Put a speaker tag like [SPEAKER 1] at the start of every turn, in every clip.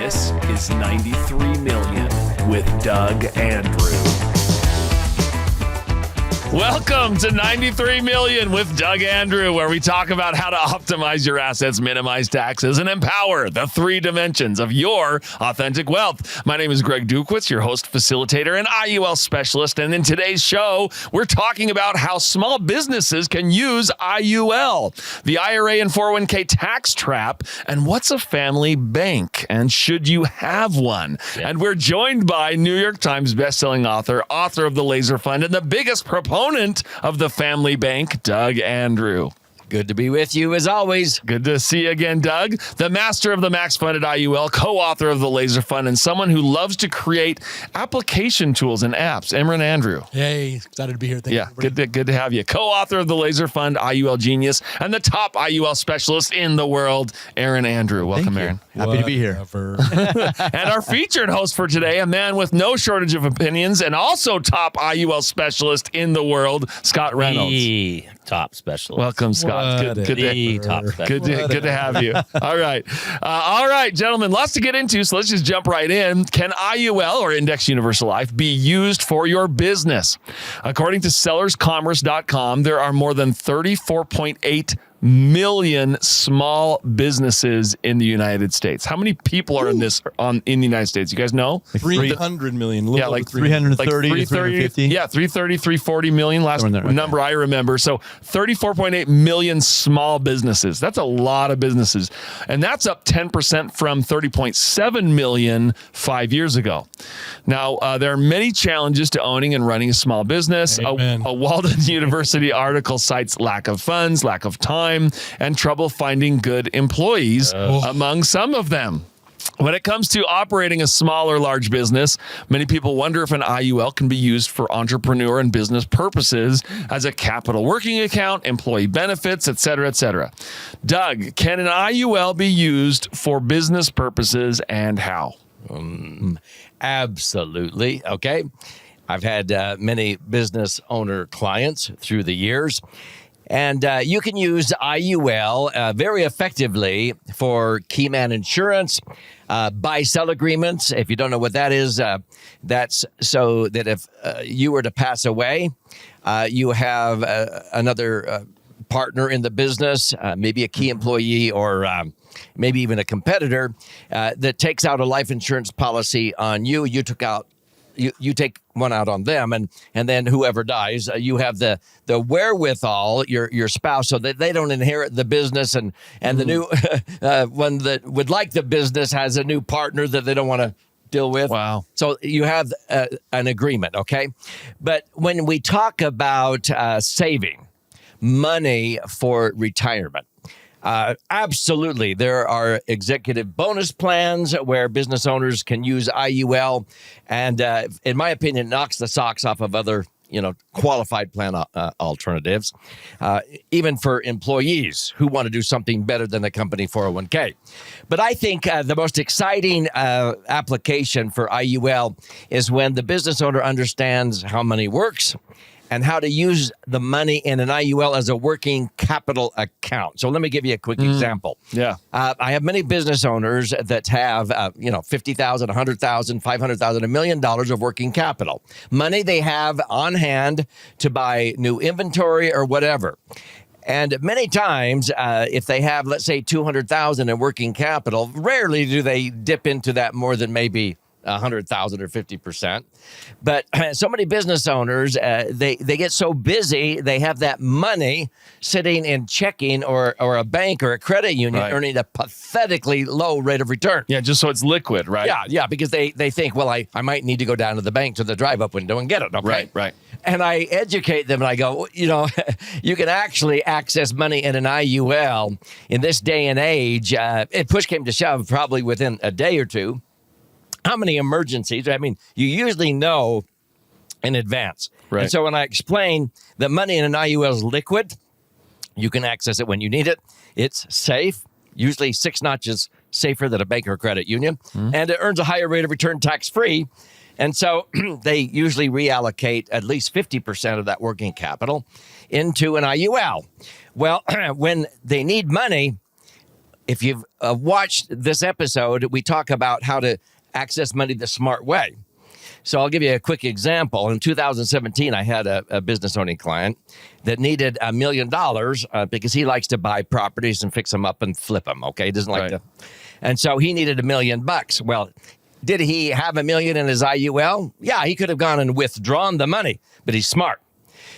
[SPEAKER 1] This is 93 Million with Doug Andrew. Welcome to 93 Million with Doug Andrew, where we talk about how to optimize your assets, minimize taxes, and empower the three dimensions of your authentic wealth. My name is Greg Dukowitz, your host, facilitator, and IUL specialist. And in today's show, we're talking about how small businesses can use IUL, the IRA and 401k tax trap, and what's a family bank, and should you have one? Yeah. And we're joined by New York Times bestselling author of The Laser Fund, and the biggest proponent of the family bank, Doug Andrew.
[SPEAKER 2] Good to be with you as always.
[SPEAKER 1] Good to see you again, Doug. The master of the Max Funded IUL, co-author of the Laser Fund, and someone who loves to create application tools and apps. Emran Andrew.
[SPEAKER 3] Hey, excited to be here. Thank you.
[SPEAKER 1] Good to have you. Co-author of the Laser Fund, IUL Genius, and the top IUL specialist in the world, Aaron Andrew. Welcome, Aaron.
[SPEAKER 2] Happy to be here.
[SPEAKER 1] And our featured host for today, a man with no shortage of opinions, and also top IUL specialist in the world, Scott Reynolds.
[SPEAKER 2] The top specialist.
[SPEAKER 1] Welcome, Scott. Good to have you. All right, gentlemen, lots to get into, so let's just jump right in. Can IUL, or Index Universal Life, be used for your business? According to sellerscommerce.com, there are more than 34.8 million small businesses in the United States. How many people are in the United States? You guys know?
[SPEAKER 3] 300 million.
[SPEAKER 1] Yeah, like
[SPEAKER 2] 330 to 350.
[SPEAKER 1] Yeah, 330, 340 million last number I remember. So 34.8 million small businesses. That's a lot of businesses. And that's up 10% from 30.7 million 5 years ago. Now, there are many challenges to owning and running a small business. A Walden University article cites lack of funds, lack of time, and trouble finding good employees among some of them. When it comes to operating a small or large business, many people wonder if an IUL can be used for entrepreneur and business purposes as a capital working account, employee benefits, et cetera, et cetera. Doug, can an IUL be used for business purposes, and how?
[SPEAKER 2] Absolutely. Okay. I've had many business owner clients through the years. And you can use IUL very effectively for key man insurance, buy-sell agreements. If you don't know what that is, that's so that if you were to pass away, you have another partner in the business, maybe a key employee or maybe even a competitor that takes out a life insurance policy on you. You take one out on them, and then whoever dies, you have the wherewithal, your spouse, so that they don't inherit the business, and the new one that would like the business has a new partner that they don't want to deal with.
[SPEAKER 1] Wow.
[SPEAKER 2] So you have an agreement, okay? But when we talk about saving money for retirement, absolutely. There are executive bonus plans where business owners can use IUL, and in my opinion, it knocks the socks off of other, qualified plan alternatives, even for employees who want to do something better than the company 401k. But I think the most exciting application for IUL is when the business owner understands how money works and how to use the money in an IUL as a working capital account. So let me give you a quick example.
[SPEAKER 1] Yeah.
[SPEAKER 2] I have many business owners that have, $50,000, $100,000, $500,000, $1 million of working capital. Money they have on hand to buy new inventory or whatever. And many times, if they have, let's say, $200,000 in working capital, rarely do they dip into that more than maybe 100,000 or 50%. But so many business owners, they get so busy, they have that money sitting in checking or a bank or a credit union, earning a pathetically low rate of return.
[SPEAKER 1] Yeah, just so it's liquid, right?
[SPEAKER 2] Yeah, because they think, well, I might need to go down to the bank to the drive-up window and get it. Okay?
[SPEAKER 1] Right.
[SPEAKER 2] And I educate them and I go, you can actually access money in an IUL in this day and age. If push came to shove, probably within a day or two. How many emergencies? I mean, you usually know in advance.
[SPEAKER 1] Right.
[SPEAKER 2] And so when I explain that money in an IUL is liquid, you can access it when you need it. It's safe, usually 6 notches safer than a bank or credit union, and it earns a higher rate of return tax-free. And so they usually reallocate at least 50% of that working capital into an IUL. Well, when they need money, if you've watched this episode, we talk about how to access money the smart way. So I'll give you a quick example. In 2017, I had a business owning client that needed $1 million because he likes to buy properties and fix them up and flip them. Okay, he doesn't like to, and so he needed $1 million. Well, did he have $1 million in his IUL? Yeah, he could have gone and withdrawn the money, but he's smart.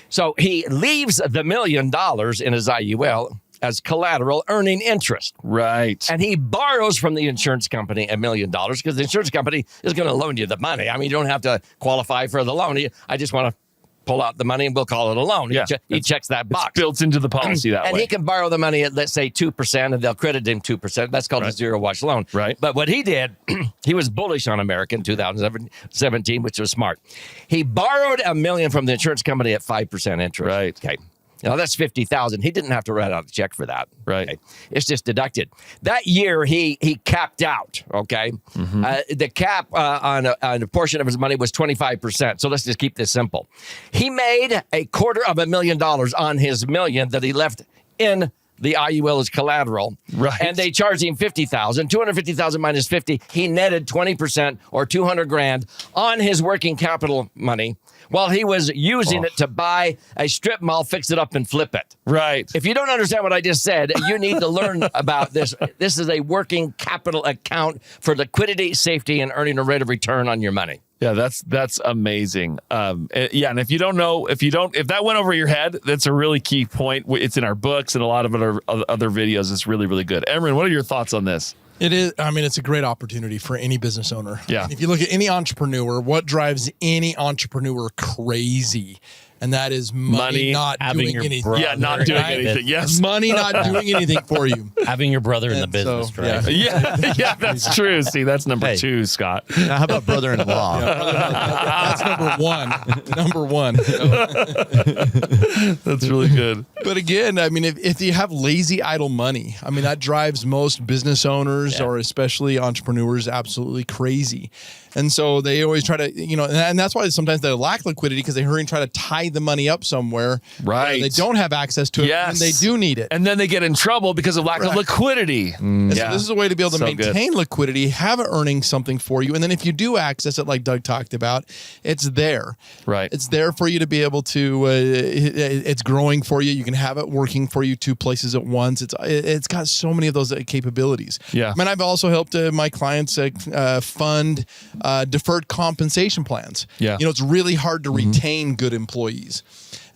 [SPEAKER 2] So he leaves the $1 million in his IUL as collateral, earning interest.
[SPEAKER 1] Right.
[SPEAKER 2] And he borrows from the insurance company $1 million because the insurance company is going to loan you the money. I mean, you don't have to qualify for the loan. I just want to pull out the money and we'll call it a loan.
[SPEAKER 1] Yeah,
[SPEAKER 2] he checks that box.
[SPEAKER 1] It's built into the policy that
[SPEAKER 2] and
[SPEAKER 1] way.
[SPEAKER 2] He can borrow the money at, let's say, 2%, and they'll credit him 2%. That's called a zero-wash loan.
[SPEAKER 1] Right.
[SPEAKER 2] But what he did, he was bullish on America in 2017, which was smart. He borrowed $1 million from the insurance company at 5% interest.
[SPEAKER 1] Right.
[SPEAKER 2] Okay. Now, that's $50,000. He didn't have to write out a check for that.
[SPEAKER 1] Right.
[SPEAKER 2] Okay? It's just deducted. That year, he capped out, okay? The cap on a portion of his money was 25%. So let's just keep this simple. He made $250,000 on his $1 million that he left in the IUL as collateral.
[SPEAKER 1] Right.
[SPEAKER 2] And they charged him $50,000. $250,000 minus 50, he netted 20% or $200,000 on his working capital money while he was using it to buy a strip mall, fix it up, and flip it.
[SPEAKER 1] Right.
[SPEAKER 2] If you don't understand what I just said, you need to learn about this. This is a working capital account for liquidity, safety, and earning a rate of return on your money.
[SPEAKER 1] Yeah, that's amazing. And if you don't know, if that went over your head, that's a really key point. It's in our books and a lot of other videos. It's really, really good. Emron, what are your thoughts on this?
[SPEAKER 3] It is. I mean, it's a great opportunity for any business owner.
[SPEAKER 1] Yeah.
[SPEAKER 3] And if you look at any entrepreneur, what drives any entrepreneur crazy? And that is money not doing anything.
[SPEAKER 1] Yeah, not doing anything. Yes.
[SPEAKER 3] Money not doing anything for you.
[SPEAKER 4] Having your brother in the business,
[SPEAKER 3] so,
[SPEAKER 4] right?
[SPEAKER 1] Yeah, that's true. See, that's number 2, Scott.
[SPEAKER 5] Now, how about brother-in-law?
[SPEAKER 3] That's number one. Number one.
[SPEAKER 1] That's really good.
[SPEAKER 3] But again, I mean, if you have lazy, idle money, I mean, that drives most business owners or especially entrepreneurs absolutely crazy. And so they always try to, and that's why sometimes they lack liquidity because they hurry and try to tie the money up somewhere.
[SPEAKER 1] Right.
[SPEAKER 3] They don't have access to it and they do need it.
[SPEAKER 1] And then they get in trouble because of lack of liquidity.
[SPEAKER 3] So this is a way to be able to maintain
[SPEAKER 1] good.
[SPEAKER 3] liquidity, have it earning something for you. And then if you do access it, like Doug talked about, it's there.
[SPEAKER 1] Right.
[SPEAKER 3] It's there for you to be able to, it's growing for you. You can have it working for you 2 places at once. It's got so many of those capabilities.
[SPEAKER 1] Yeah.
[SPEAKER 3] I mean, I've also helped my clients fund deferred compensation plans.
[SPEAKER 1] Yeah.
[SPEAKER 3] It's really hard to retain good employees.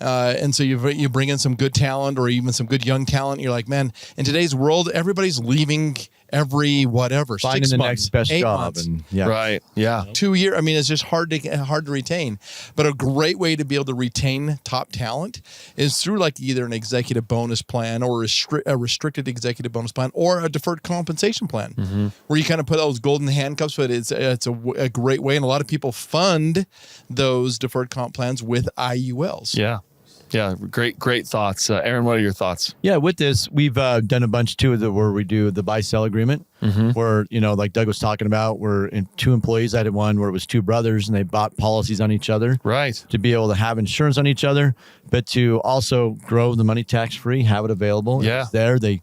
[SPEAKER 3] And so you bring in some good talent or even some good young talent. You're like, man, in today's world, everybody's leaving every whatever,
[SPEAKER 5] finding
[SPEAKER 3] 6
[SPEAKER 5] the
[SPEAKER 3] months,
[SPEAKER 5] next best
[SPEAKER 3] 8
[SPEAKER 5] job.
[SPEAKER 3] months.
[SPEAKER 5] And,
[SPEAKER 1] Right. Yeah.
[SPEAKER 3] 2 years. I mean, it's just hard to retain. But a great way to be able to retain top talent is through like either an executive bonus plan or a restricted executive bonus plan or a deferred compensation plan, where you kind of put those golden handcuffs. But it's a great way, and a lot of people fund those deferred comp plans with IULs.
[SPEAKER 1] Yeah. Yeah, great thoughts. Aaron, what are your thoughts?
[SPEAKER 5] Yeah, with this, we've done a bunch too where we do the buy-sell agreement, where, like Doug was talking about, we're in 2 employees. I had one where it was 2 brothers and they bought policies on each other.
[SPEAKER 1] Right.
[SPEAKER 5] To be able to have insurance on each other, but to also grow the money tax-free, have it available.
[SPEAKER 1] Yeah.
[SPEAKER 5] It's there. They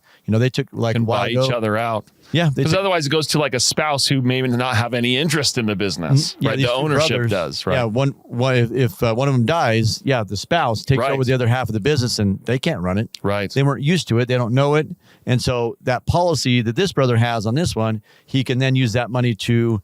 [SPEAKER 5] took like
[SPEAKER 1] And
[SPEAKER 5] a while
[SPEAKER 1] buy
[SPEAKER 5] ago.
[SPEAKER 1] each other out.
[SPEAKER 5] Yeah.
[SPEAKER 1] Because otherwise it goes to like a spouse who may not have any interest in the business, right?
[SPEAKER 5] these
[SPEAKER 1] The
[SPEAKER 5] 2
[SPEAKER 1] ownership
[SPEAKER 5] brothers,
[SPEAKER 1] does, right?
[SPEAKER 5] Yeah, if one of them dies, the spouse takes over the other half of the business and they can't run it.
[SPEAKER 1] Right.
[SPEAKER 5] They weren't used to it. They don't know it. And so that policy that this brother has on this one, he can then use that money to,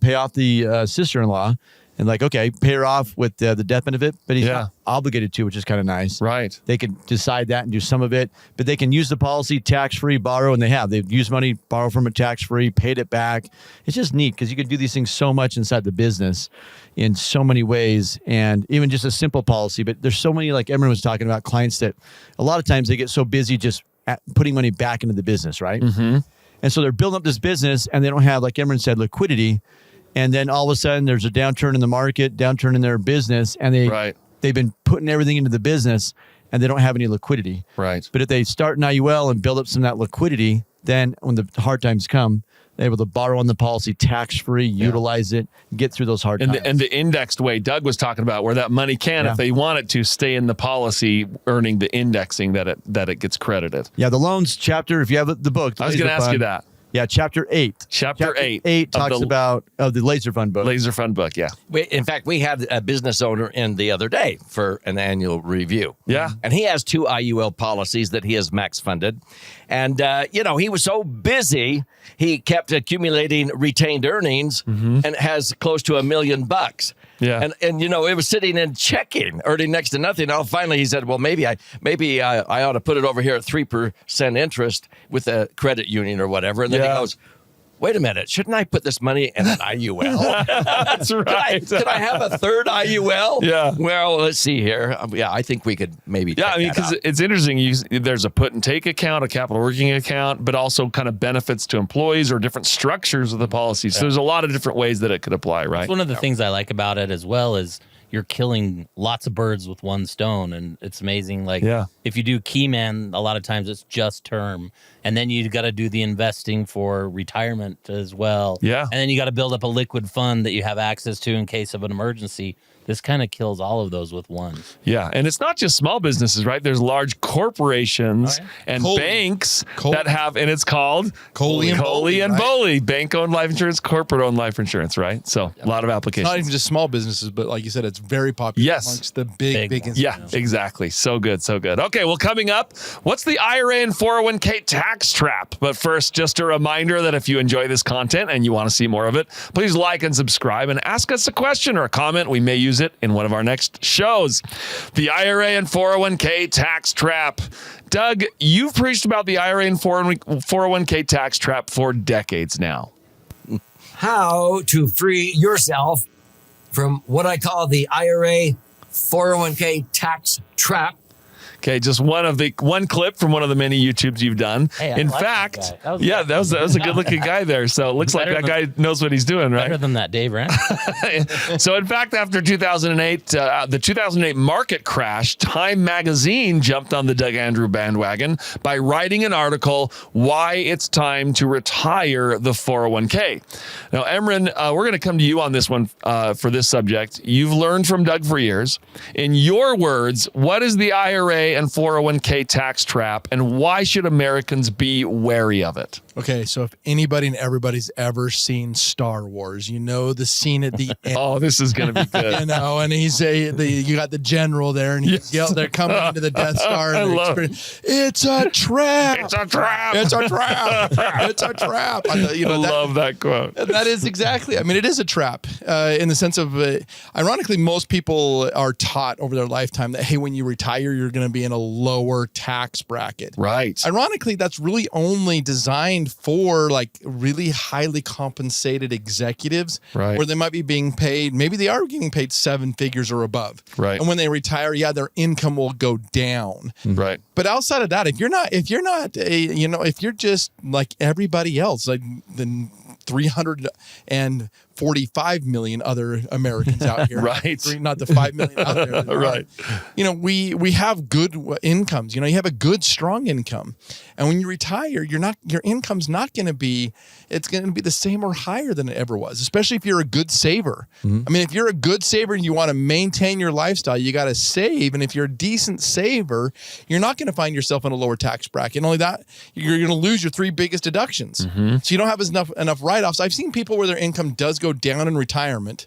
[SPEAKER 5] pay off the sister-in-law and pay her off with the death benefit, but he's not obligated to, which is kind of nice.
[SPEAKER 1] Right.
[SPEAKER 5] They can decide that and do some of it, but they can use the policy tax-free, borrow, and they've used money, borrow from it tax-free, paid it back. It's just neat because you can do these things so much inside the business in so many ways, and even just a simple policy. But there's so many, like Emron was talking about, clients that a lot of times they get so busy just putting money back into the business, right? And so they're building up this business and they don't have, like Emron said, liquidity. And then all of a sudden there's a downturn in the market, downturn in their business, and they've been putting everything into the business and they don't have any liquidity.
[SPEAKER 1] Right.
[SPEAKER 5] But if they start an IUL and build up some of that liquidity, then when the hard times come, they're able to borrow on the policy tax-free, utilize it, get through those hard times.
[SPEAKER 1] And the indexed way Doug was talking about, where that money can, if they want it to, stay in the policy, earning the indexing that it gets credited.
[SPEAKER 5] Yeah, the loans chapter, if you have the book.
[SPEAKER 1] I was going to ask you that.
[SPEAKER 5] Yeah, chapter 8.
[SPEAKER 1] Chapter
[SPEAKER 5] 8 talks about the Laser Fund book.
[SPEAKER 1] Laser Fund book, yeah.
[SPEAKER 2] In fact, we had a business owner in the other day for an annual review.
[SPEAKER 1] Yeah.
[SPEAKER 2] And he has 2 IUL policies that he has max funded. And, he was so busy, he kept accumulating retained earnings and has close to $1 million.
[SPEAKER 1] Yeah.
[SPEAKER 2] And it was sitting and checking, earning next to nothing. Now, finally, he said, well, maybe I ought to put it over here at 3% interest with a credit union or whatever. And then he goes, wait a minute, shouldn't I put this money in an IUL?
[SPEAKER 1] That's right.
[SPEAKER 2] Could I have a third IUL?
[SPEAKER 1] Yeah.
[SPEAKER 2] Well, let's see here. I think we could maybe.
[SPEAKER 1] Yeah, because it's interesting. There's a put and take account, a capital working account, but also kind of benefits to employees or different structures of the policy. So there's a lot of different ways that it could apply, right?
[SPEAKER 4] That's one of the things I like about it as well is you're killing lots of birds with one stone, and it's amazing. Like, if you do Keyman, a lot of times it's just term, and then you got to do the investing for retirement as well.
[SPEAKER 1] Yeah,
[SPEAKER 4] and then you got to build up a liquid fund that you have access to in case of an emergency. This kind of kills all of those with one.
[SPEAKER 1] Yeah, and it's not just small businesses, right? There's large corporations and banks that have, and it's called
[SPEAKER 3] Coley and
[SPEAKER 1] Boley, bank-owned life insurance, corporate-owned life insurance, right? So a lot of applications.
[SPEAKER 3] Not even just small businesses, but like you said, it's very popular amongst the big
[SPEAKER 1] Yeah, exactly. So good, so good. Okay, well, coming up, what's the IRA and 401k tax trap? But first, just a reminder that if you enjoy this content and you want to see more of it, please like and subscribe and ask us a question or a comment. We may use it in one of our next shows. The IRA and 401k tax trap. Doug, you've preached about the IRA and 401k tax trap for decades now.
[SPEAKER 6] How to free yourself from what I call the IRA 401k tax trap.
[SPEAKER 1] Okay, just one clip from one of the many YouTubes you've done.
[SPEAKER 4] Hey,
[SPEAKER 1] in fact, that was a good-looking guy there. So it looks like that guy knows what he's doing, right?
[SPEAKER 4] Better than that Dave Ramsey.
[SPEAKER 1] So in fact, after 2008, the 2008 market crash, Time Magazine jumped on the Doug Andrew bandwagon by writing an article, Why It's Time to Retire the 401k. Now, Emran, we're going to come to you on this one for this subject. You've learned from Doug for years. In your words, what is the IRA and 401k tax trap, and why should Americans be wary of it?
[SPEAKER 3] Okay, so if anybody and everybody's ever seen Star Wars, you know the scene at the end.
[SPEAKER 1] Oh, this is going to be good.
[SPEAKER 3] And you got the general there, and they're coming into the Death Star, and it's a trap.
[SPEAKER 1] It's a trap.
[SPEAKER 3] It's a trap. It's a trap.
[SPEAKER 1] I love that quote.
[SPEAKER 3] That is exactly. I mean, it is a trap in the sense of, ironically, most people are taught over their lifetime that, hey, when you retire, you're going to be in a lower tax bracket.
[SPEAKER 1] Right.
[SPEAKER 3] Ironically, that's really only designed for like really highly compensated executives,
[SPEAKER 1] right,
[SPEAKER 3] where they might be being paid, maybe they are getting paid 7 figures or above.
[SPEAKER 1] Right.
[SPEAKER 3] And when they retire, their income will go down.
[SPEAKER 1] Right.
[SPEAKER 3] But outside of that, if you're just like everybody else, like the 345 million other Americans out here,
[SPEAKER 1] right?
[SPEAKER 3] Not the 5 million out there,
[SPEAKER 1] right?
[SPEAKER 3] We have good incomes. You have a good, strong income, and when you retire, your income's not going to be. It's going to be the same or higher than it ever was, especially if you're a good saver. Mm-hmm. I mean, if you're a good saver and you want to maintain your lifestyle, you got to save. And if you're a decent saver, you're not going to find yourself in a lower tax bracket. Not only that, you're going to lose your 3 biggest deductions. Mm-hmm. So you don't have enough write-offs. I've seen people where their income does go down in retirement,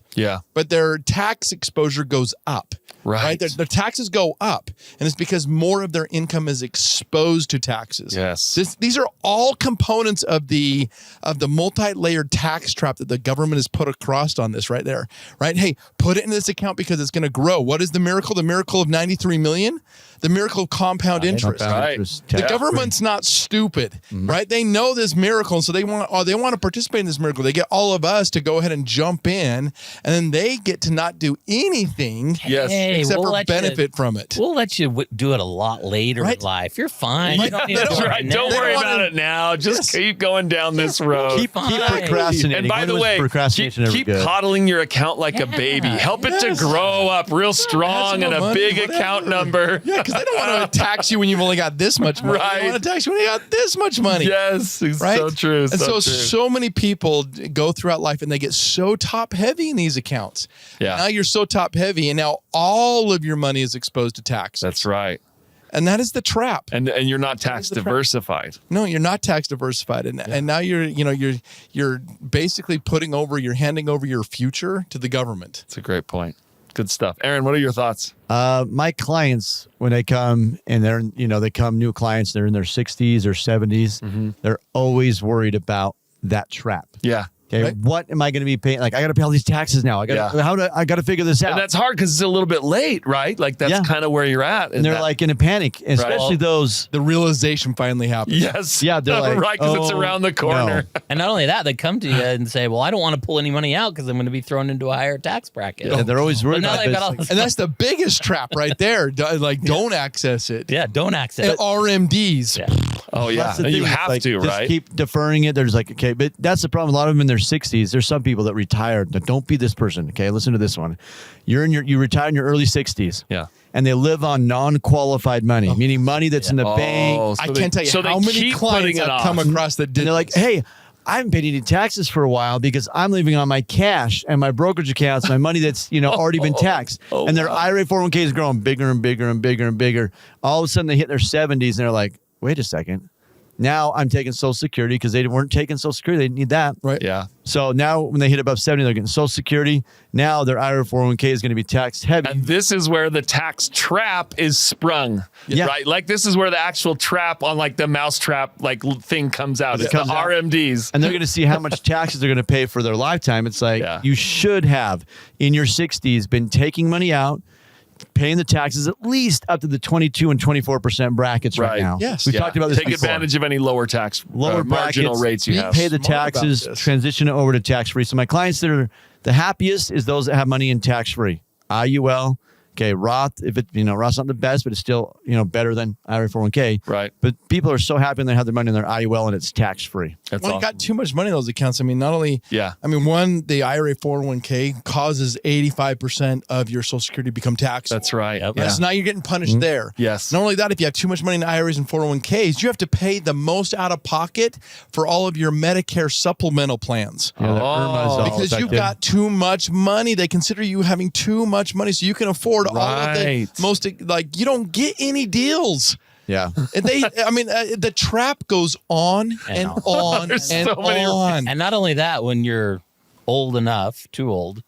[SPEAKER 3] but their tax exposure goes up. Right. Their taxes go up, and it's because more of their income is exposed to taxes.
[SPEAKER 1] Yes.
[SPEAKER 3] These are all components of the multi-layered tax trap that the government has put across on this right there. Right? Hey, put it in this account because it's going to grow. What is the miracle? The miracle of 93 million? The miracle of compound interest.
[SPEAKER 1] Right.
[SPEAKER 3] The government's not stupid, right? They know this miracle, and so they want to participate in this miracle. They get all of us to go ahead and jump in, and then they get to not do anything.
[SPEAKER 1] Yes.
[SPEAKER 4] Hey,
[SPEAKER 3] except
[SPEAKER 4] we'll
[SPEAKER 3] for
[SPEAKER 4] let you-
[SPEAKER 3] benefit from it.
[SPEAKER 4] We'll let you do it a lot later
[SPEAKER 3] Right.
[SPEAKER 4] in life. You're fine. You don't need to
[SPEAKER 1] That's
[SPEAKER 4] do it
[SPEAKER 1] right.
[SPEAKER 4] now.
[SPEAKER 1] Don't worry
[SPEAKER 3] wanna-
[SPEAKER 1] about it now. Just keep going down this road.
[SPEAKER 5] Keep
[SPEAKER 4] Fine.
[SPEAKER 5] procrastinating.
[SPEAKER 1] And by
[SPEAKER 5] When
[SPEAKER 1] the
[SPEAKER 5] was
[SPEAKER 1] way,
[SPEAKER 5] procrastination ever
[SPEAKER 1] keep
[SPEAKER 5] good?
[SPEAKER 1] coddling your account like a baby. Help it to grow up real strong and
[SPEAKER 3] more
[SPEAKER 1] a
[SPEAKER 3] money,
[SPEAKER 1] big
[SPEAKER 3] whatever.
[SPEAKER 1] account number.
[SPEAKER 3] Yeah, because they don't want to tax you when you've only got this much money.
[SPEAKER 1] Right.
[SPEAKER 3] They want to tax you when you got this much money.
[SPEAKER 1] Yes, it's
[SPEAKER 3] Right?
[SPEAKER 1] so true.
[SPEAKER 3] And so
[SPEAKER 1] true.
[SPEAKER 3] many people go throughout life and they get so top heavy in these accounts.
[SPEAKER 1] Yeah.
[SPEAKER 3] Now you're so top heavy, and now all of your money is exposed to tax.
[SPEAKER 1] That's right.
[SPEAKER 3] And that is the trap.
[SPEAKER 1] And you're not tax
[SPEAKER 3] the trap.
[SPEAKER 1] diversified.
[SPEAKER 3] No, you're not tax diversified, and now you're basically you're handing over your future to the government.
[SPEAKER 1] It's a great point. Good stuff. Aaron, what are your thoughts?
[SPEAKER 5] My clients, when they come and they come new clients, they're in their 60s or 70s. They're always worried about that trap.
[SPEAKER 1] Yeah.
[SPEAKER 5] Okay,
[SPEAKER 3] Right.
[SPEAKER 5] what am I going to be paying? Like, I got to pay all these taxes now. I got to figure this out.
[SPEAKER 1] And that's hard because it's a little bit late, right? Like that's
[SPEAKER 5] Yeah.
[SPEAKER 1] kind of where you're at.
[SPEAKER 5] And they're like in a panic, especially those.
[SPEAKER 3] The realization finally happens.
[SPEAKER 1] yes.
[SPEAKER 5] Yeah, they're like,
[SPEAKER 1] right, because it's
[SPEAKER 5] oh,
[SPEAKER 1] around the corner.
[SPEAKER 5] no.
[SPEAKER 4] And not only that, they come to you and say, well, I don't want to pull any money out because I'm going to be thrown into a higher tax bracket.
[SPEAKER 5] And they're always
[SPEAKER 4] But
[SPEAKER 5] worried
[SPEAKER 4] now
[SPEAKER 5] about
[SPEAKER 4] they've
[SPEAKER 5] this.
[SPEAKER 4] got all this.
[SPEAKER 3] And that's the biggest trap right there. Don't access it.
[SPEAKER 4] Yeah, don't access it.
[SPEAKER 3] RMDs.
[SPEAKER 4] Yeah.
[SPEAKER 1] Oh yeah.
[SPEAKER 5] That's the
[SPEAKER 1] And you
[SPEAKER 5] thing,
[SPEAKER 1] have
[SPEAKER 5] like,
[SPEAKER 1] to,
[SPEAKER 5] just
[SPEAKER 1] right?
[SPEAKER 5] keep deferring it. There's like, okay, but that's the problem. A lot of them in their 60s. There's some people that retired. Now, don't be this person. Okay, listen to this one. You retire in your early 60s.
[SPEAKER 1] Yeah.
[SPEAKER 5] And they live on non-qualified money, meaning money that's in the bank.
[SPEAKER 1] Oh, so
[SPEAKER 3] I
[SPEAKER 1] they-
[SPEAKER 3] can't tell you
[SPEAKER 1] so they
[SPEAKER 3] how many
[SPEAKER 1] keep
[SPEAKER 3] clients
[SPEAKER 1] putting it
[SPEAKER 3] I've come
[SPEAKER 1] off.
[SPEAKER 3] across that did.
[SPEAKER 5] And they're like, hey, I haven't paid any taxes for a while because I'm living on my cash and my brokerage accounts, my money that's already been taxed. And their IRA 401k is growing bigger and bigger and bigger and bigger. All of a sudden they hit their 70s and they're like, wait a second. Now I'm taking Social Security because they weren't taking Social Security. They didn't need that.
[SPEAKER 3] Right.
[SPEAKER 1] Yeah.
[SPEAKER 5] So now when they hit above 70, they're getting Social Security. Now their IRA 401k is going to be taxed heavy.
[SPEAKER 1] And this is where the tax trap is sprung.
[SPEAKER 5] Yeah.
[SPEAKER 1] Right? Like this is where the actual trap on like the mousetrap thing comes out. It's
[SPEAKER 5] comes
[SPEAKER 1] the
[SPEAKER 5] out.
[SPEAKER 1] RMDs.
[SPEAKER 5] And they're going to see how much taxes they're going to pay for their lifetime. It's like
[SPEAKER 1] Yeah.
[SPEAKER 5] you should have in your 60s been taking money out, paying the taxes at least up to the 22 and 24% brackets right,
[SPEAKER 1] Right.
[SPEAKER 5] now.
[SPEAKER 3] Yes.
[SPEAKER 5] We've
[SPEAKER 1] Yeah.
[SPEAKER 5] talked about this
[SPEAKER 1] Take
[SPEAKER 5] before.
[SPEAKER 1] advantage of any lower tax,
[SPEAKER 5] Lower
[SPEAKER 1] marginal
[SPEAKER 5] brackets,
[SPEAKER 1] rates you have.
[SPEAKER 5] Pay the
[SPEAKER 3] Smart about
[SPEAKER 5] taxes,
[SPEAKER 3] this.
[SPEAKER 5] transition it over to tax-free. So my clients that are the happiest is those that have money in tax-free. IUL, okay, Roth, if it, Roth's not the best, but it's still, better than IRA 401k.
[SPEAKER 1] Right.
[SPEAKER 5] But people are so happy when they have their money in their IUL and it's tax-free.
[SPEAKER 1] That's
[SPEAKER 3] When you
[SPEAKER 1] awesome.
[SPEAKER 3] got too much money in those accounts, I mean, not only,
[SPEAKER 1] Yeah.
[SPEAKER 3] the IRA 401k causes 85% of your Social Security to become taxable.
[SPEAKER 1] That's right.
[SPEAKER 4] Yep.
[SPEAKER 1] Yeah.
[SPEAKER 3] Yeah. So now you're getting punished there.
[SPEAKER 1] Yes.
[SPEAKER 3] Not only that, if you have too much money in IRAs and 401ks, you have to pay the most out of pocket for all of your Medicare supplemental plans.
[SPEAKER 5] Yeah, the
[SPEAKER 1] Oh.
[SPEAKER 5] IRMA's all
[SPEAKER 3] Because you've
[SPEAKER 5] affected.
[SPEAKER 3] got too much money. They consider you having too much money. So you can afford all of the
[SPEAKER 1] Right.
[SPEAKER 3] most, you don't get any deals.
[SPEAKER 5] Yeah.
[SPEAKER 3] And the trap goes on and on
[SPEAKER 1] There's
[SPEAKER 3] and
[SPEAKER 1] so many-
[SPEAKER 3] on.
[SPEAKER 4] And not only that, when you're old enough, too old,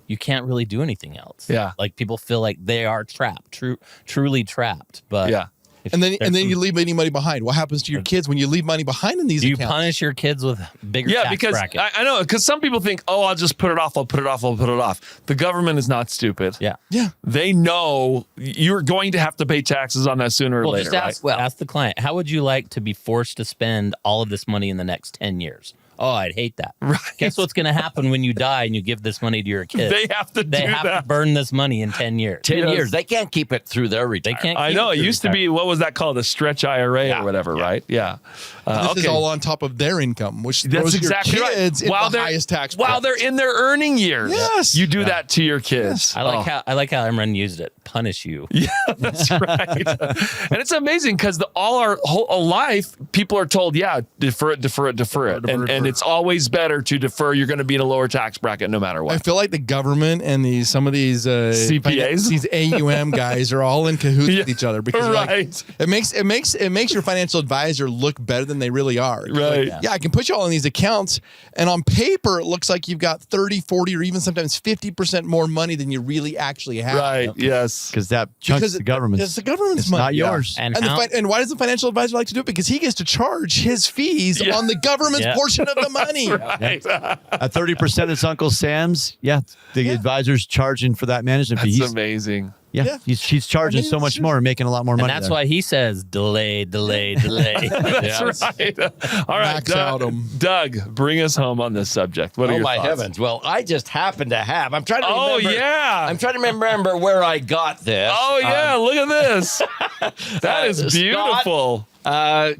[SPEAKER 4] you can't really do anything else.
[SPEAKER 1] Yeah.
[SPEAKER 4] Like people feel like they are trapped, truly trapped. But
[SPEAKER 1] Yeah.
[SPEAKER 4] if
[SPEAKER 3] And then
[SPEAKER 4] there's
[SPEAKER 3] you
[SPEAKER 4] some-
[SPEAKER 3] leave any money behind. What happens to your kids when you leave money behind in these
[SPEAKER 4] do you
[SPEAKER 3] accounts?
[SPEAKER 4] punish your kids with bigger
[SPEAKER 1] Yeah,
[SPEAKER 4] tax
[SPEAKER 1] because
[SPEAKER 4] brackets?
[SPEAKER 1] I know, because some people think, oh, I'll just put it off. I'll put it off. I'll put it off. The government is not stupid.
[SPEAKER 4] yeah.
[SPEAKER 3] Yeah.
[SPEAKER 1] They know you're going to have to pay taxes on that sooner or
[SPEAKER 4] Well,
[SPEAKER 1] later,
[SPEAKER 4] just ask the client, how would you like to be forced to spend all of this money in the next 10 years? Oh, I'd hate that.
[SPEAKER 1] Right.
[SPEAKER 4] Guess what's going to happen when you die and you give this money to your kids?
[SPEAKER 1] They have to
[SPEAKER 4] They
[SPEAKER 1] do
[SPEAKER 4] have to
[SPEAKER 1] that.
[SPEAKER 4] burn this money in 10 years.
[SPEAKER 2] 10
[SPEAKER 1] Yes.
[SPEAKER 2] years. They can't keep it through their
[SPEAKER 4] They
[SPEAKER 2] retirement.
[SPEAKER 4] can't.
[SPEAKER 1] I
[SPEAKER 4] keep
[SPEAKER 1] know. It
[SPEAKER 4] through
[SPEAKER 1] used to
[SPEAKER 4] retirement.
[SPEAKER 1] be, what was that called? A stretch IRA or whatever, right? Yeah.
[SPEAKER 3] This is all on top of their income, which
[SPEAKER 1] That's
[SPEAKER 3] throws
[SPEAKER 1] exactly
[SPEAKER 3] your
[SPEAKER 1] right.
[SPEAKER 3] kids in the highest tax
[SPEAKER 1] While
[SPEAKER 3] bracket.
[SPEAKER 1] they're in their earning years.
[SPEAKER 3] Yes.
[SPEAKER 1] You do that to your kids.
[SPEAKER 4] I like how Emran used it. Punish you.
[SPEAKER 1] Yeah, that's right. And it's amazing because all our whole life, people are told, yeah, defer it. And it's always better to defer. You're going to be in a lower tax bracket no matter
[SPEAKER 3] I
[SPEAKER 1] what.
[SPEAKER 3] feel like the government and some of these
[SPEAKER 1] CPAs?
[SPEAKER 3] these AUM guys are all in cahoots
[SPEAKER 1] Yeah,
[SPEAKER 3] with each other because they're like,
[SPEAKER 1] right.
[SPEAKER 3] it makes your financial advisor look better than they really are. It's
[SPEAKER 1] Right.
[SPEAKER 3] like, yeah, I can put you all in these accounts, and on paper it looks like you've got 30, 40, or even sometimes 50% more money than you really actually have.
[SPEAKER 1] Right. Yes.
[SPEAKER 5] Because that chunks
[SPEAKER 3] Because
[SPEAKER 5] the government's.
[SPEAKER 3] it's the government's
[SPEAKER 5] It's
[SPEAKER 3] money.
[SPEAKER 5] not yours.
[SPEAKER 4] And,
[SPEAKER 3] And,
[SPEAKER 4] how,
[SPEAKER 3] and why does the financial advisor like to do it? Because he gets to charge his fees
[SPEAKER 1] Yeah.
[SPEAKER 3] on the government's
[SPEAKER 4] Yeah.
[SPEAKER 3] portion of the money.
[SPEAKER 1] Right.
[SPEAKER 5] At 30% that's Uncle Sam's, the advisor's charging for that management fee.
[SPEAKER 1] That's
[SPEAKER 5] He's-
[SPEAKER 1] amazing.
[SPEAKER 5] Yeah, she's charging so much more and making a lot more
[SPEAKER 4] And
[SPEAKER 5] money.
[SPEAKER 4] that's
[SPEAKER 5] there.
[SPEAKER 4] why he says delay.
[SPEAKER 1] That's right. All right,
[SPEAKER 3] Max out 'em.
[SPEAKER 1] Doug, bring us home on this subject. What are
[SPEAKER 2] Oh
[SPEAKER 1] your
[SPEAKER 2] my
[SPEAKER 1] thoughts?
[SPEAKER 2] heavens! Well, I just happen to have. I'm trying to.
[SPEAKER 1] Oh,
[SPEAKER 2] remember,
[SPEAKER 1] yeah.
[SPEAKER 2] I'm trying to remember where I got this.
[SPEAKER 1] Oh yeah, look at this. That is
[SPEAKER 2] Scott,
[SPEAKER 1] beautiful.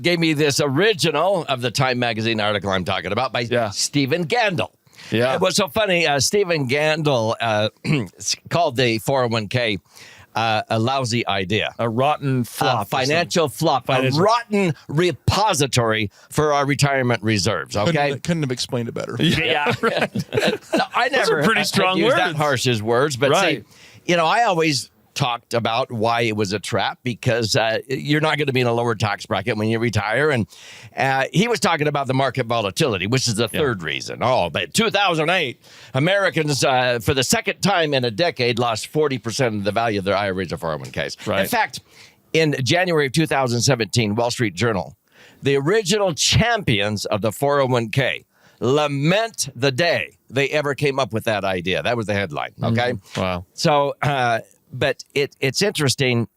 [SPEAKER 2] Gave me this original of the Time magazine article I'm talking about by Stephen Gandel.
[SPEAKER 1] Yeah.
[SPEAKER 2] It was so funny. Stephen Gandel called the 401k a lousy idea.
[SPEAKER 1] A rotten flop.
[SPEAKER 2] Financial flop. A rotten repository for our retirement reserves. Okay.
[SPEAKER 3] Couldn't have explained it better.
[SPEAKER 2] Yeah. No, I never.
[SPEAKER 1] are pretty strong
[SPEAKER 2] used that
[SPEAKER 1] words.
[SPEAKER 2] harsh as words, but
[SPEAKER 1] Right.
[SPEAKER 2] see, I always talked about why it was a trap because you're not going to be in a lower tax bracket when you retire. And he was talking about the market volatility, which is the third reason. Oh, but 2008, Americans, for the second time in a decade, lost 40% of the value of their IRAs or 401ks.
[SPEAKER 1] Right.
[SPEAKER 2] In fact, in January of 2017, Wall Street Journal, the original champions of the 401k lament the day they ever came up with that idea. That was the headline. Okay.
[SPEAKER 1] Wow.
[SPEAKER 2] So, but it's interesting.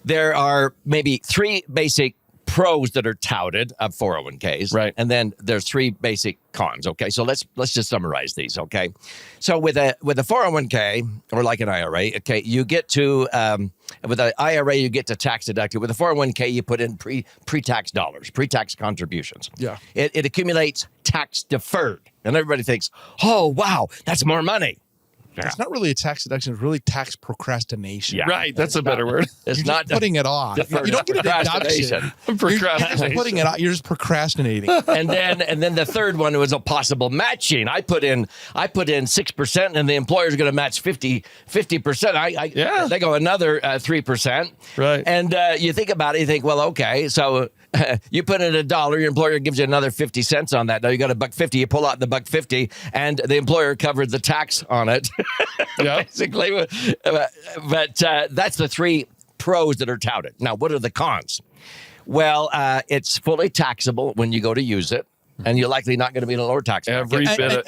[SPEAKER 2] There are maybe three basic pros that are touted of 401ks,
[SPEAKER 1] Right.
[SPEAKER 2] And then there's three basic cons. Okay, so let's just summarize these. Okay, so with a 401k or like an IRA, okay, you get to with an IRA you get to tax deduct it. With a 401k you put in pre-tax dollars, pre-tax contributions.
[SPEAKER 3] Yeah.
[SPEAKER 2] It accumulates tax deferred, and everybody thinks, oh wow, that's more money.
[SPEAKER 3] It's not really a tax deduction. It's really tax procrastination.
[SPEAKER 2] Yeah.
[SPEAKER 1] Right. That's a better word.
[SPEAKER 2] It's
[SPEAKER 3] You're
[SPEAKER 2] not
[SPEAKER 3] just putting it off.
[SPEAKER 2] deferred
[SPEAKER 3] You don't get a deduction.
[SPEAKER 2] procrastination.
[SPEAKER 3] You're just putting it off. You're just procrastinating.
[SPEAKER 2] and then the third one was a possible matching. I put in 6%, and the employer's going to match 50%. They go another 3%.
[SPEAKER 1] Right.
[SPEAKER 2] And you think about it, you think, well, okay, so you put in $1, your employer gives you another 50 cents on that. Now you got $1.50. You pull out the $1.50, and the employer covered the tax on it.
[SPEAKER 1] Yeah.
[SPEAKER 2] Basically, but that's the three pros that are touted. Now, what are the cons? Well, it's fully taxable when you go to use it, and you're likely not going to be in a lower tax bracket.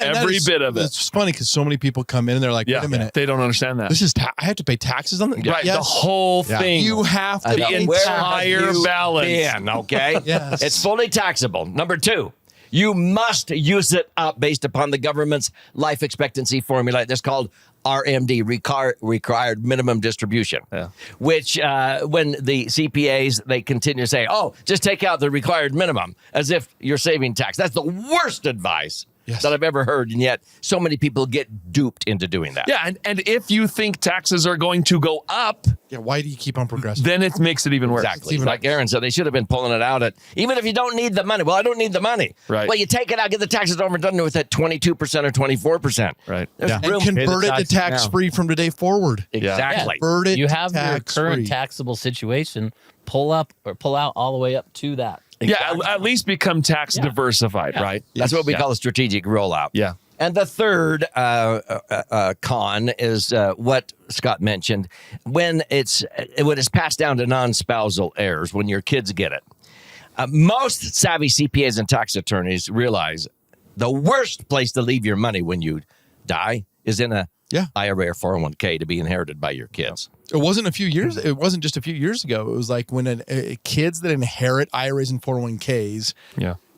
[SPEAKER 1] Every bit of it.
[SPEAKER 3] It's funny because so many people come in and they're like, wait a minute.
[SPEAKER 1] They don't understand that.
[SPEAKER 3] This is I have to pay taxes on that.
[SPEAKER 1] Right. The whole thing.
[SPEAKER 3] You have to
[SPEAKER 1] The
[SPEAKER 3] pay
[SPEAKER 1] entire
[SPEAKER 3] taxes.
[SPEAKER 1] balance.
[SPEAKER 2] Been, okay?
[SPEAKER 3] Yes.
[SPEAKER 2] It's fully taxable. Number two, you must use it up based upon the government's life expectancy formula. That's called RMD, required minimum distribution, which when the CPAs, they continue to say, oh, just take out the required minimum as if you're saving tax. That's the worst advice that I've ever heard. And yet so many people get duped into doing that.
[SPEAKER 1] Yeah. And if you think taxes are going to go up,
[SPEAKER 3] why do you keep on progressing?
[SPEAKER 1] then it makes it even worse.
[SPEAKER 2] Exactly. Like Aaron said, they should have been pulling it out at, even if you don't need the money. Well, I don't need the money.
[SPEAKER 1] Right.
[SPEAKER 2] Well, you take it out, get the taxes over and done with at 22% or 24%.
[SPEAKER 1] Right.
[SPEAKER 2] There's
[SPEAKER 3] And
[SPEAKER 2] room.
[SPEAKER 3] convert it to
[SPEAKER 5] taxes
[SPEAKER 3] tax free from today forward.
[SPEAKER 2] Exactly.
[SPEAKER 3] Convert it
[SPEAKER 4] You
[SPEAKER 3] to
[SPEAKER 4] have your
[SPEAKER 3] tax-free.
[SPEAKER 4] current taxable situation. Pull up or pull out all the way up to that.
[SPEAKER 1] Yeah. At least become tax diversified, right?
[SPEAKER 2] That's what we call a strategic rollout.
[SPEAKER 1] Yeah.
[SPEAKER 2] And the third con is what Scott mentioned when it's passed down to non-spousal heirs when your kids get it. Most savvy CPAs and tax attorneys realize the worst place to leave your money when you die is in a IRA or 401k to be inherited by your kids.
[SPEAKER 3] It wasn't a few years. It wasn't just a few years ago. It was like when kids that inherit IRAs and 401ks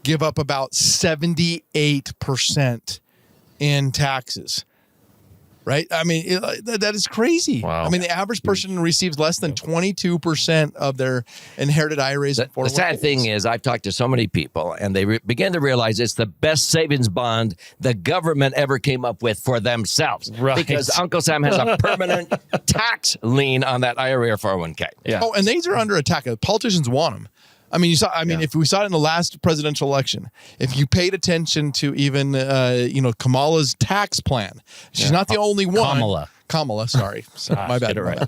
[SPEAKER 3] give up about 78% in taxes. Right? I mean, that is crazy.
[SPEAKER 1] Wow.
[SPEAKER 3] I mean, the average person receives less than 22% of their inherited IRAs and 401ks.
[SPEAKER 2] The sad thing is, I've talked to so many people, and they begin to realize it's the best savings bond the government ever came up with for themselves.
[SPEAKER 1] Right.
[SPEAKER 2] Because Uncle Sam has a permanent tax lien on that IRA or 401k.
[SPEAKER 1] Yeah.
[SPEAKER 3] Oh, and these are under attack. Politicians want them. I mean, if we saw it in the last presidential election, if you paid attention to even, Kamala's tax plan, she's not the only one. Kamala, sorry. My bad.
[SPEAKER 2] Right.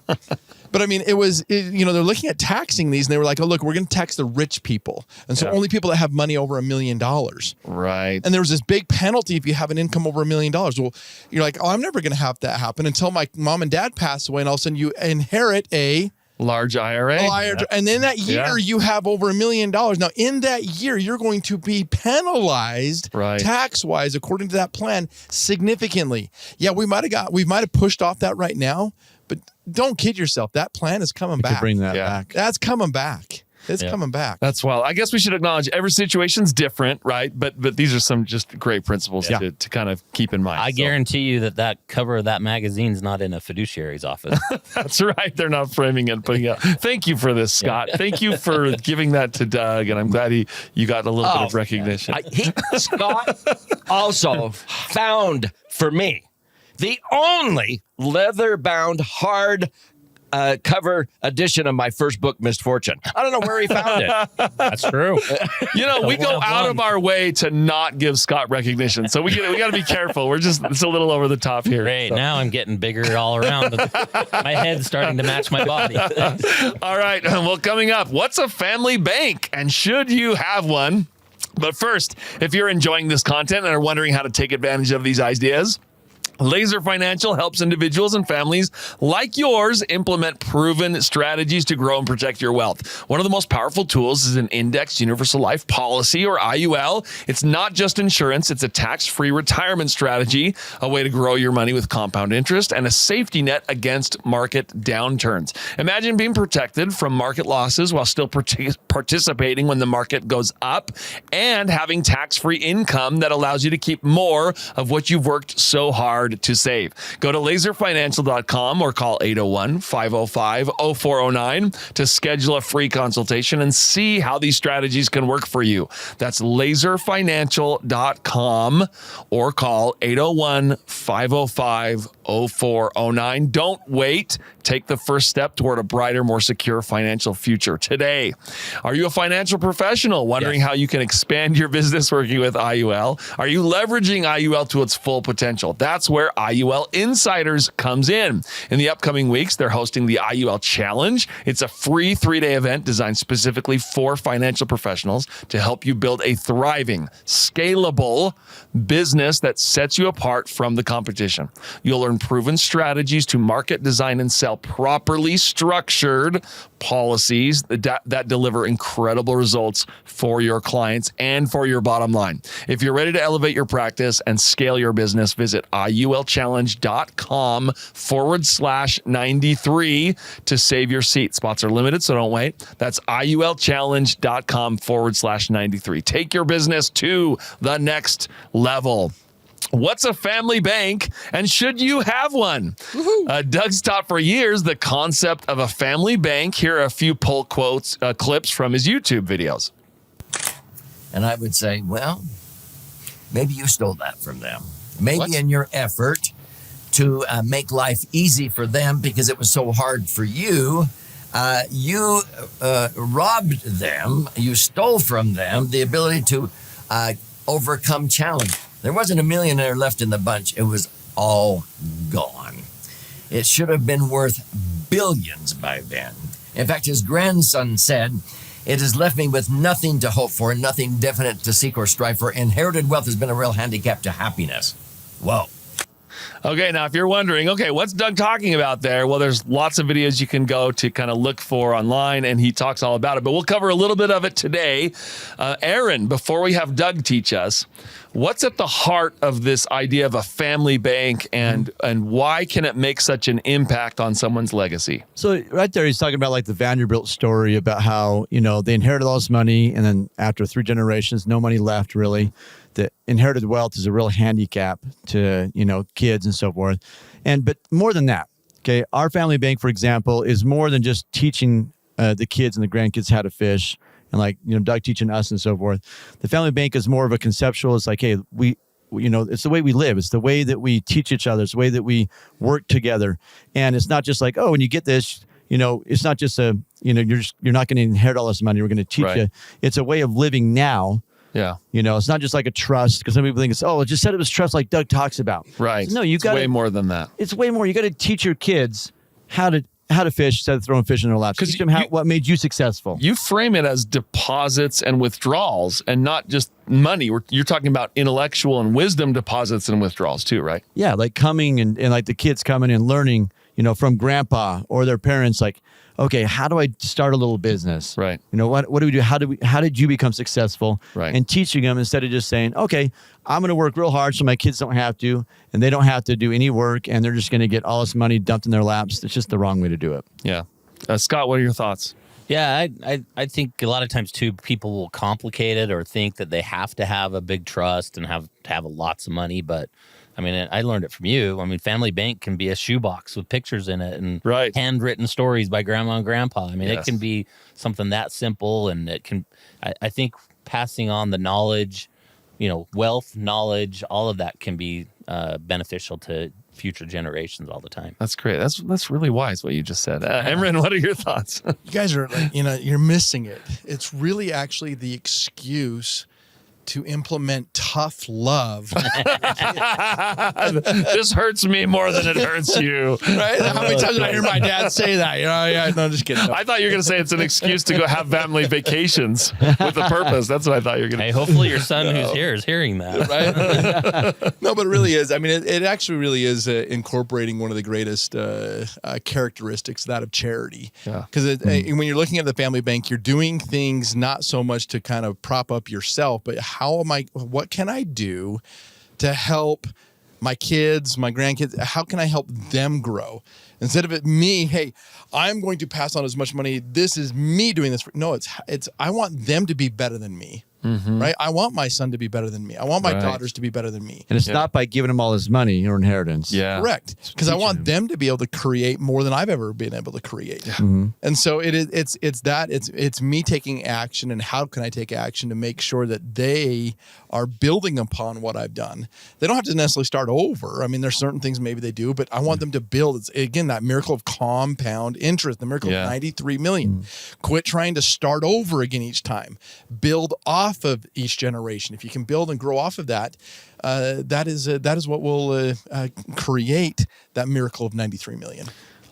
[SPEAKER 3] But I mean, they're looking at taxing these and they were like, oh, look, we're going to tax the rich people. And so only people that have money over $1 million.
[SPEAKER 1] Right.
[SPEAKER 3] And there was this big penalty if you have an income over $1 million. Well, you're like, oh, I'm never going to have that happen until my mom and dad pass away. And all of a sudden you inherit a
[SPEAKER 1] Large IRA.
[SPEAKER 3] And in that year, you have over $1 million. Now, in that year, you're going to be penalized tax-wise, according to that plan, significantly. Yeah, we might have pushed off that right now, but don't kid yourself. That plan is coming back.
[SPEAKER 5] Bring that back.
[SPEAKER 3] That's coming back. It's coming back.
[SPEAKER 1] That's wild. I guess we should acknowledge every situation's different, right? But these are some just great principles to kind of keep in mind.
[SPEAKER 4] I guarantee you that cover of that magazine's not in a fiduciary's office.
[SPEAKER 1] That's right. They're not framing it and putting it out. Thank you for this, Scott. Thank you for giving that to Doug, and I'm glad you got a little bit of recognition.
[SPEAKER 2] Scott also found for me the only leather-bound hard cover edition of my first book, Misfortune. I don't know where he found it.
[SPEAKER 4] That's true.
[SPEAKER 1] We go out of our way to not give Scott recognition, so we got to be careful. It's a little over the top here.
[SPEAKER 4] Great. So. Now I'm getting bigger all around. My head's starting to match my body.
[SPEAKER 1] All right. Well, coming up, what's a family bank, and should you have one? But first, if you're enjoying this content and are wondering how to take advantage of these ideas, Laser Financial helps individuals and families like yours implement proven strategies to grow and protect your wealth. One of the most powerful tools is an Indexed Universal Life Policy, or IUL. It's not just insurance, it's a tax-free retirement strategy, a way to grow your money with compound interest, and a safety net against market downturns. Imagine being protected from market losses while still participating when the market goes up, and having tax-free income that allows you to keep more of what you've worked so hard to save. Go to laserfinancial.com or call 801-505-0409 to schedule a free consultation and see how these strategies can work for you. That's laserfinancial.com or call 801-505-0409. Don't wait. Take the first step toward a brighter, more secure financial future today. Are you a financial professional wondering how you can expand your business working with IUL? Are you leveraging IUL to its full potential? That's where IUL Insiders comes in. In the upcoming weeks, they're hosting the IUL Challenge. It's a free 3-day event designed specifically for financial professionals to help you build a thriving, scalable business that sets you apart from the competition. You'll learn proven strategies to market, design, and sell properly structured policies that deliver incredible results for your clients and for your bottom line. If you're ready to elevate your practice and scale your business, visit IULchallenge.com/93 to save your seat. Spots are limited, so don't wait. That's IULchallenge.com/93. Take your business to the next level. What's a family bank, and should you have one? Doug's taught for years the concept of a family bank. Here are a few poll clips from his YouTube videos.
[SPEAKER 6] And I would say, well, maybe you stole that from them. Maybe in your effort to make life easy for them because it was so hard for you, you robbed them, you stole from them the ability to overcome challenge. There wasn't a millionaire left in the bunch. It was all gone. It should have been worth billions by then. In fact, his grandson said, "It has left me with nothing to hope for, nothing definite to seek or strive for. Inherited wealth has been a real handicap to happiness." Whoa.
[SPEAKER 1] Okay, now if you're wondering, what's Doug talking about there? Well, there's lots of videos you can go to kind of look for online, and he talks all about it, but we'll cover a little bit of it today. Aaron, before we have Doug teach us, what's at the heart of this idea of a family bank, and why can it make such an impact on someone's legacy?
[SPEAKER 5] So right there, he's talking about like the Vanderbilt story about how, they inherited all this money, and then after 3 generations, no money left really. The inherited wealth is a real handicap to, kids and so forth. But more than that, okay, our family bank, for example, is more than just teaching the kids and the grandkids how to fish and Doug teaching us and so forth. The family bank is more of a conceptual. It's like, hey, it's the way we live. It's the way that we teach each other. It's the way that we work together. And it's not just like, when you get this, it's not just you're not going to inherit all this money. We're going to teach you. It's a way of living now.
[SPEAKER 1] Yeah.
[SPEAKER 5] It's not just like a trust, because some people think just set up this trust like Doug talks about.
[SPEAKER 1] Right.
[SPEAKER 5] No, you got
[SPEAKER 1] way more than that.
[SPEAKER 5] It's way more. You got to teach your kids how to fish instead of throwing fish in their laps. Teach them what made you successful.
[SPEAKER 1] You frame it as deposits and withdrawals, and not just money. You're talking about intellectual and wisdom deposits and withdrawals too, right?
[SPEAKER 5] Yeah, like coming and like the kids coming and learning, from grandpa or their parents, like, okay, how do I start a little business?
[SPEAKER 1] Right.
[SPEAKER 5] What do we do? How did you become successful?
[SPEAKER 1] Right.
[SPEAKER 5] And teaching them instead of just saying, okay, I'm going to work real hard so my kids don't have to, and they don't have to do any work, and they're just going to get all this money dumped in their laps. It's just the wrong way to do it.
[SPEAKER 1] Yeah. Scott, what are your thoughts?
[SPEAKER 4] Yeah, I think a lot of times too, people will complicate it or think that they have to have a big trust and have to have lots of money. But I mean, I learned it from you. I mean, Family Bank can be a shoebox with pictures in it and handwritten stories by grandma and grandpa. I mean, it can be something that simple, and it can. I think passing on the knowledge, wealth, knowledge, all of that can be beneficial to future generations all the time.
[SPEAKER 1] That's great. That's really wise what you just said. Emran, what are your thoughts?
[SPEAKER 3] You guys are you're missing it. It's really actually the excuse to implement tough love.
[SPEAKER 1] This hurts me more than it hurts you.
[SPEAKER 3] Right? How many times did I hear my dad say that? Yeah, no, just kidding.
[SPEAKER 1] I thought you were going to say it's an excuse to go have family vacations with a purpose. That's what I thought you were going to
[SPEAKER 4] say. Hey, hopefully your son who's here is hearing that.
[SPEAKER 3] Right? No, but it really is. I mean, it actually really is incorporating one of the greatest characteristics, that of charity. Because when you're looking at the Family Bank, you're doing things not so much to kind of prop up yourself, but what can I do to help my kids, my grandkids? How can I help them grow? Instead of it me, hey, I'm going to pass on as much money. This is me doing this. No, it's I want them to be better than me. Right? I want my son to be better than me. I want my daughters to be better than me.
[SPEAKER 5] And it's not by giving them all his money or inheritance.
[SPEAKER 1] Yeah.
[SPEAKER 3] Correct. Because I want them to be able to create more than I've ever been able to create. And so it's me taking action, and how can I take action to make sure that they are building upon what I've done. They don't have to necessarily start over. I mean, there's certain things maybe they do, but I want them to build. It's, again, that miracle of compound interest, the miracle of 93 million. Quit trying to start over again each time. Build off of each generation. If you can build and grow off of that, that is what will create that miracle of 93 million.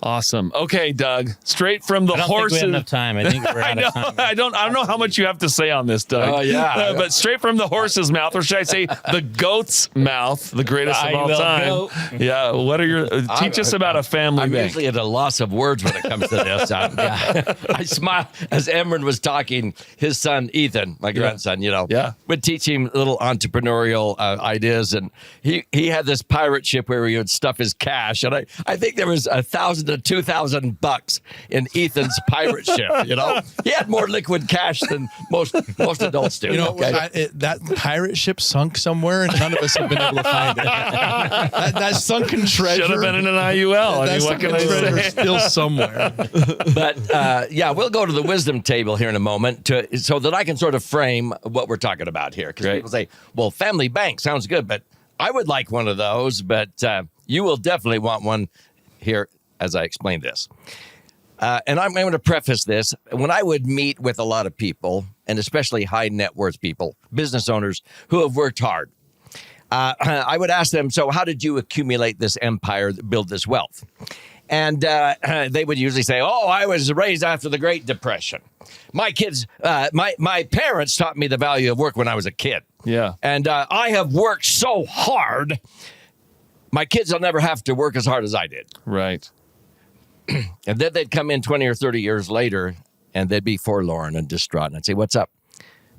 [SPEAKER 1] Awesome. Okay, Doug. Straight from the horses.
[SPEAKER 4] I don't think we have enough time. I think we're out of time.
[SPEAKER 1] I don't know how much you have to say on this, Doug.
[SPEAKER 2] Oh, yeah.
[SPEAKER 1] But straight from the horse's mouth, or should I say the goat's mouth, the greatest of all time.
[SPEAKER 4] Goat.
[SPEAKER 1] Yeah. What are your teach us about a family
[SPEAKER 2] I'm
[SPEAKER 1] bank?
[SPEAKER 2] usually at a loss of words when it comes to this. I smile as Emran was talking. His son Ethan, my grandson, would teach him little entrepreneurial ideas, and he had this pirate ship where he would stuff his cash, and I think there was $1,000 to $2,000 in Ethan's pirate ship. He had more liquid cash than most adults do.
[SPEAKER 3] That pirate ship sunk somewhere, and none of us have been able to find it. that sunken treasure
[SPEAKER 1] should have been in an IUL. I mean, what can I say?
[SPEAKER 3] Still somewhere.
[SPEAKER 2] But we'll go to the wisdom table here in a moment so that I can sort of frame what we're talking about here. Because people say, well, Family Bank sounds good, but I would like one of those. But you will definitely want one here as I explain this. And I'm going to preface this. When I would meet with a lot of people, and especially high net worth people, business owners who have worked hard, I would ask them, so how did you accumulate this empire, build this wealth? And they would usually say, oh, I was raised after the Great Depression. My kids, my parents taught me the value of work when I was a kid.
[SPEAKER 1] Yeah.
[SPEAKER 2] And I have worked so hard, my kids will never have to work as hard as I did.
[SPEAKER 1] Right.
[SPEAKER 2] And then they'd come in 20 or 30 years later, and they'd be forlorn and distraught. And I'd say, what's up?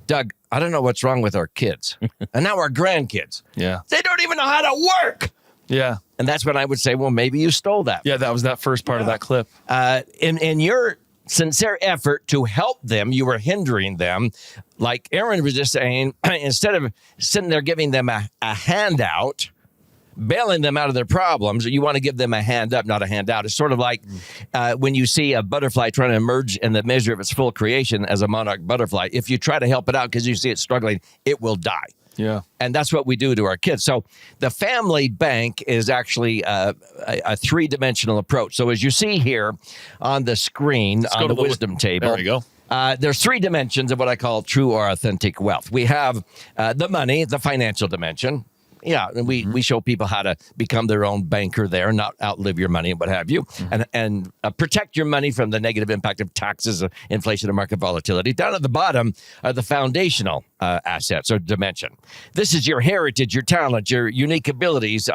[SPEAKER 2] Doug, I don't know what's wrong with our kids. And now our grandkids.
[SPEAKER 1] Yeah.
[SPEAKER 2] They don't even know how to work.
[SPEAKER 1] Yeah.
[SPEAKER 2] And that's when I would say, well, maybe you stole that.
[SPEAKER 1] Yeah, that was that first part of that clip.
[SPEAKER 2] In your sincere effort to help them, you were hindering them. Like Aaron was just saying, instead of sitting there giving them a handout, bailing them out of their problems, you want to give them a hand up, not a handout. It's sort of like when you see a butterfly trying to emerge in the measure of its full creation as a monarch butterfly. If you try to help it out because you see it struggling, it will die.
[SPEAKER 1] Yeah.
[SPEAKER 2] And that's what we do to our kids. So the Family Bank is actually a three-dimensional approach. So as you see here on the screen, on the wisdom table.
[SPEAKER 1] There we go.
[SPEAKER 2] There's three dimensions of what I call true or authentic wealth. We have the money, the financial dimension. Yeah, and we show people how to become their own banker there, not outlive your money and what have you, and protect your money from the negative impact of taxes, inflation, and market volatility. Down at the bottom are the foundational assets or dimension. This is your heritage, your talent, your unique abilities,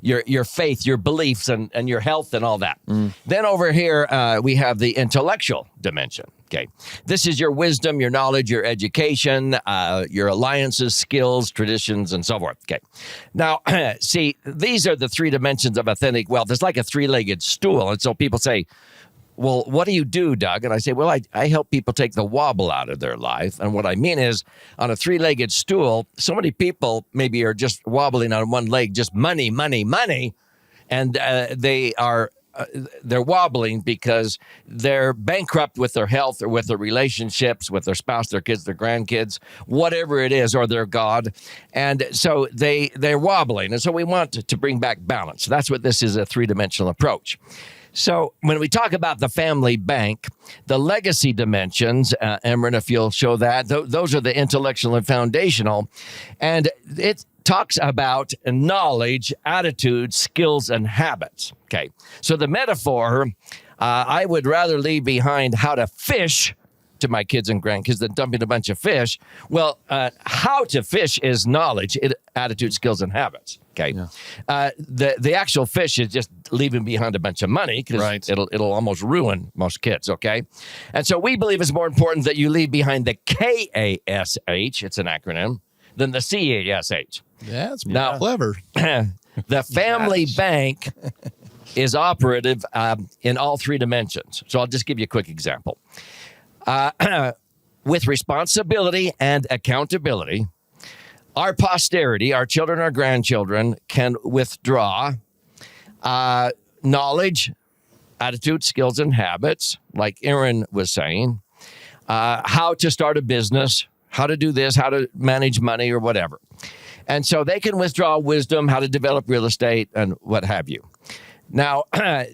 [SPEAKER 2] your faith, your beliefs, and your health and all that. Then over here, we have the intellectual dimension. Okay. This is your wisdom, your knowledge, your education, your alliances, skills, traditions, and so forth. Okay. Now, see, these are the three dimensions of authentic wealth. It's like a three-legged stool. And so people say, well, what do you do, Doug? And I say, well, I help people take the wobble out of their life. And what I mean is, on a three-legged stool, so many people maybe are just wobbling on one leg, just money, money, money. And they're wobbling because they're bankrupt with their health or with their relationships, with their spouse, their kids, their grandkids, whatever it is, or their God. And so they're wobbling. And so we want to bring back balance. That's what this is, a three-dimensional approach. So when we talk about the family bank, the legacy dimensions, Emran, if you'll show that, those are the intellectual and foundational. And it talks about knowledge, attitude, skills, and habits. Okay. So the metaphor, I would rather leave behind how to fish to my kids and grandkids than dumping a bunch of fish. Well, how to fish is knowledge, attitude, skills, and habits. Okay. Yeah. The actual fish is just leaving behind a bunch of money because it'll almost ruin most kids. Okay. And so we believe it's more important that you leave behind the KASH, it's an acronym, than the CASH.
[SPEAKER 3] Yeah, it's
[SPEAKER 2] now,
[SPEAKER 3] clever.
[SPEAKER 2] The family bank is operative in all three dimensions. So I'll just give you a quick example. With responsibility and accountability, our posterity, our children, our grandchildren can withdraw knowledge, attitude, skills, and habits, like Aaron was saying, how to start a business, how to do this, how to manage money or whatever. And so they can withdraw wisdom, how to develop real estate and what have you. Now,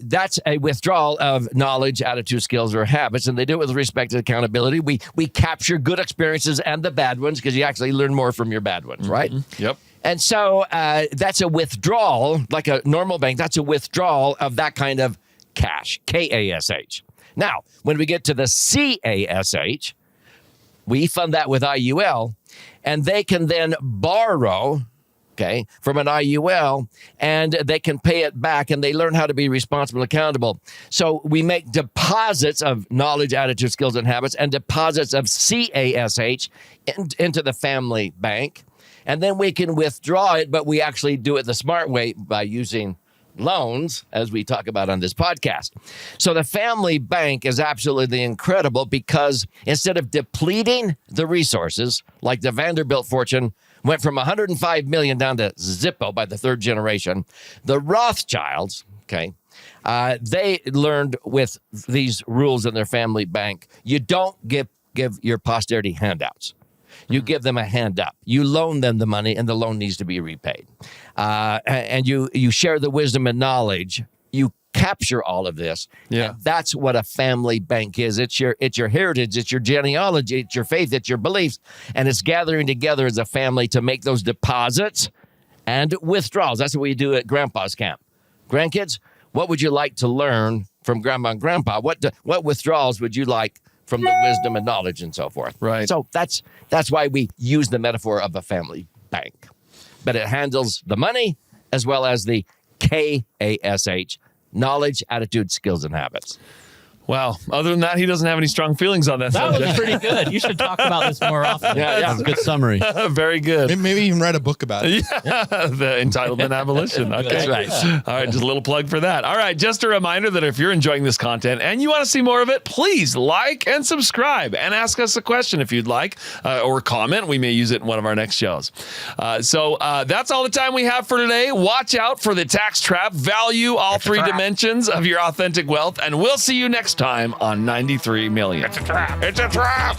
[SPEAKER 2] that's a withdrawal of knowledge, attitude, skills, or habits, and they do it with respect to accountability. We capture good experiences and the bad ones because you actually learn more from your bad ones, right?
[SPEAKER 1] Yep.
[SPEAKER 2] And so that's a withdrawal, like a normal bank, that's a withdrawal of that kind of cash, KASH. Now, when we get to the CASH, we fund that with IUL, and they can then borrow, okay, from an IUL, and they can pay it back, and they learn how to be responsible and accountable. So we make deposits of knowledge, attitude, skills, and habits, and deposits of CASH into the family bank, and then we can withdraw it, but we actually do it the smart way by using loans, as we talk about on this podcast. So the family bank is absolutely incredible because instead of depleting the resources, like the Vanderbilt fortune went from 105 million down to Zippo by the third generation, the Rothschilds, okay, they learned with these rules in their family bank, you don't give your posterity handouts. You give them a hand up. You loan them the money, and the loan needs to be repaid. And you share the wisdom and knowledge. You capture all of this.
[SPEAKER 1] Yeah,
[SPEAKER 2] and that's what a family bank is. It's your heritage. It's your genealogy. It's your faith. It's your beliefs, and it's gathering together as a family to make those deposits and withdrawals. That's what we do at Grandpa's camp. Grandkids, what would you like to learn from Grandma and Grandpa? What withdrawals would you like from the wisdom and knowledge and so forth?
[SPEAKER 1] Right.
[SPEAKER 2] So that's why we use the metaphor of a family bank. But it handles the money as well as the KASH, knowledge, attitude, skills, and habits.
[SPEAKER 1] Wow. Other than that, he doesn't have any strong feelings on that
[SPEAKER 4] That was
[SPEAKER 1] subject.
[SPEAKER 4] pretty good. You should talk about this more often.
[SPEAKER 2] Yeah.
[SPEAKER 5] That's a good summary.
[SPEAKER 1] Very good.
[SPEAKER 3] Maybe even write a book about it.
[SPEAKER 1] The entitlement abolition. Okay.
[SPEAKER 2] That's right.
[SPEAKER 1] All right, just a little plug for that. All right, just a reminder that if you're enjoying this content and you want to see more of it, please like and subscribe and ask us a question if you'd like, or comment. We may use it in one of our next shows. So that's all the time we have for today. Watch out for the tax trap. Value all three dimensions of your authentic wealth, and we'll see you next time on 93 Million.
[SPEAKER 6] It's a trap. It's a trap.